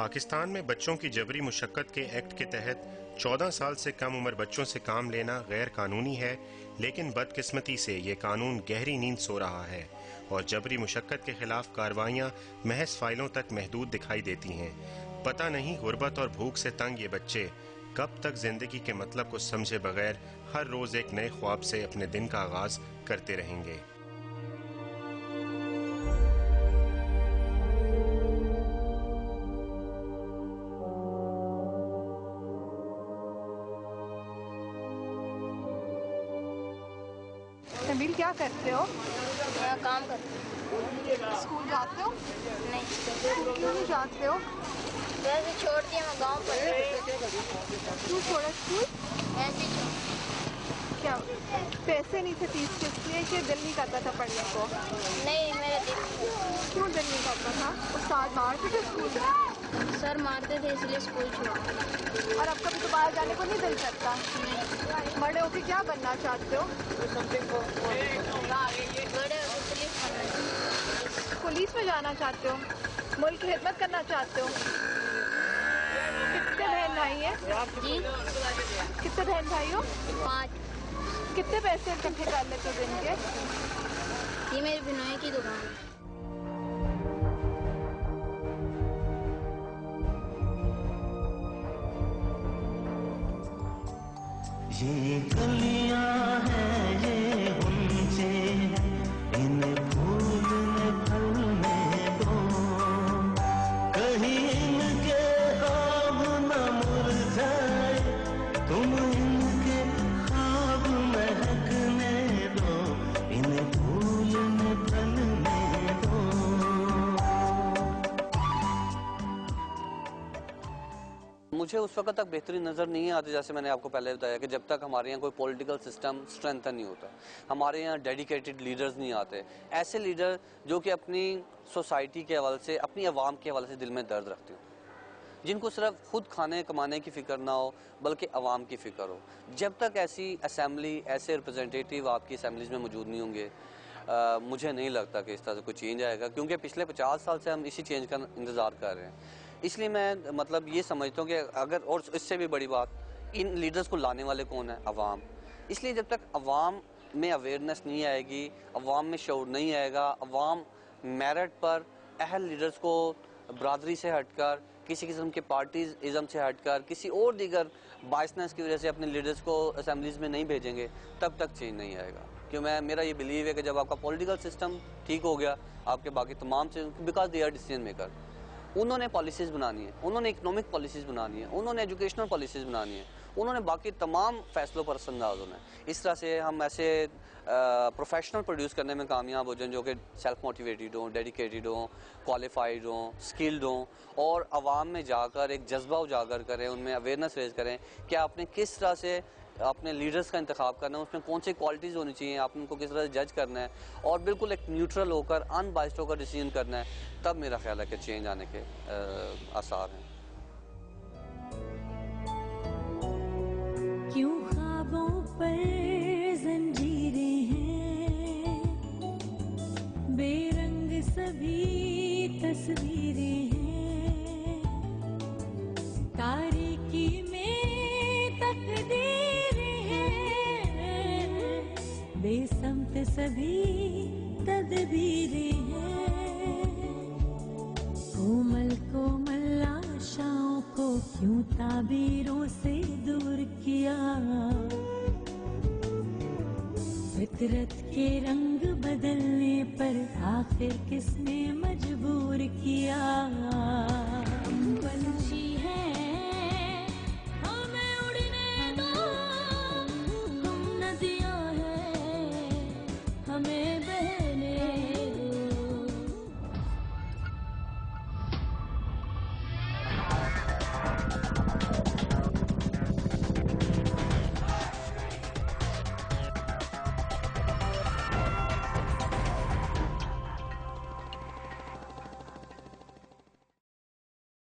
पाकिस्तान में बच्चों की जबरी मुशक्कत के एक्ट के तहत 14 साल से कम उम्र बच्चों से काम लेना गैर कानूनी है, लेकिन बदकिस्मती से ये कानून गहरी नींद सो रहा है और जबरी मुशक्कत के खिलाफ कार्रवाइयां महज फाइलों तक महदूद दिखाई देती हैं। पता नहीं गुर्बत और भूख से तंग ये बच्चे कब तक जिंदगी के मतलब को समझे बगैर हर रोज एक नए ख्वाब से अपने दिन का आगाज करते रहेंगे। नबील, क्या करते हो? मैं काम करती हूँ। स्कूल जाते हो? नहीं। क्यों नहीं जाते हो? वैसे छोड़ दिया, मैं गाँव पर। क्यों छोड़ा स्कूल? ऐसे ही छोड़। क्या पैसे नहीं थे फीस के, इसलिए कि दिल नहीं करता था पढ़ने को? नहीं, मेरा दिल नहीं। क्यों दिल नहीं करता था? उस्ताद मारते थे स्कूल में? सर मारते थे इसलिए स्कूल छोड़ा। और अब कभी तो बाहर जाने को नहीं दिल करता? बड़े होके क्या बनना चाहते हो? बड़े होकर पुलिस बनना। पुलिस में जाना चाहते हो? मुल्क की खिदमत करना चाहते हो? कितने बहन भाई हैं? जी, कितने बहन भाई हो? 5। कितने पैसे इकट्ठे कर लेते हो दिन के? ये मेरी बिनोई की दुकान है। ये गलियां हैं, ये गुंजे हैं, इन्हें फूलने फलने दो, कहीं इनके ख्वाब न मुरझाए, तुम इनके ख्वाब महकने दो, इन्हें फूलने फलने दो। मुझे उस वक्त तक बेहतरी नज़र नहीं आती, जैसे मैंने आपको पहले बताया कि जब तक हमारे यहाँ कोई पॉलिटिकल सिस्टम स्ट्रेंथन नहीं होता, हमारे यहाँ डेडिकेटेड लीडर्स नहीं आते, ऐसे लीडर जो कि अपनी सोसाइटी के हवाले से, अपनी आवाम के हवाले से दिल में दर्द रखते हो, जिनको सिर्फ खुद खाने कमाने की फ़िक्र ना हो बल्कि आवाम की फ़िक्र हो। जब तक ऐसी असम्बली, ऐसे रिप्रेजेंटेटिव आपकी असम्बलीज़ में मौजूद नहीं होंगे, मुझे नहीं लगता कि इस तरह से कोई चेंज आएगा, क्योंकि पिछले 50 साल से हम इसी चेंज का इंतज़ार कर रहे हैं। इसलिए मैं मतलब ये समझता हूँ कि अगर, और इससे भी बड़ी बात, इन लीडर्स को लाने वाले कौन है? अवाम। इसलिए जब तक अवाम में अवेयरनेस नहीं आएगी, अवाम में शऊर नहीं आएगा, अवाम मेरिट पर अहल लीडर्स को बरादरी से हटकर, किसी किस्म के पार्टीज़म से हटकर, किसी और दीगर बायसनेस की वजह से अपने लीडर्स को असम्बलीज़ में नहीं भेजेंगे, तब तक चेंज नहीं आएगा। क्यों मेरा ये बिलीव है कि जब आपका पॉलिटिकल सिस्टम ठीक हो गया, आपके बाकी तमाम से, because they are decision maker, उन्होंने पॉलिसीज़ बनानी है, उन्होंने इकोनॉमिक पॉलिसीज़ बनानी है, उन्होंने एजुकेशनल पॉलिसीज़ बनानी है, उन्होंने बाकी तमाम फैसलों पर असरअंदाज होना है। इस तरह से हम ऐसे प्रोफेशनल प्रोड्यूस करने में कामयाब हो जाएं जो कि सेल्फ मोटिवेटेड हों, डेडिकेटेड हों, क्वालिफाइड हों, स्किल्ड हों, और आवाम में जाकर एक जज्बा उजागर करें, उनमें अवेयरनेस रेज करें कि आपने किस तरह से अपने लीडर्स का इंतखाब करना है, उसमें कौन सी क्वालिटीज़ होनी चाहिए, आपने उनको किस तरह से जज करना है, और बिल्कुल एक न्यूट्रल होकर, अनबाइस्ड होकर डिसीजन करना है, तब मेरा ख्याल है कि चेंज आने के आसार हैं। क्यों ख्वाबों पर जंजीरें हैं, बेरंग सभी तस्वीरें हैं, तारीकी में तकदीरें हैं, बेसमत सभी तदबीरें हैं, कोमल कोमल आशाओं को क्यों ताबीरों से दूर किया, फितरत के रंग बदलने पर आखिर किसने मजबूर किया।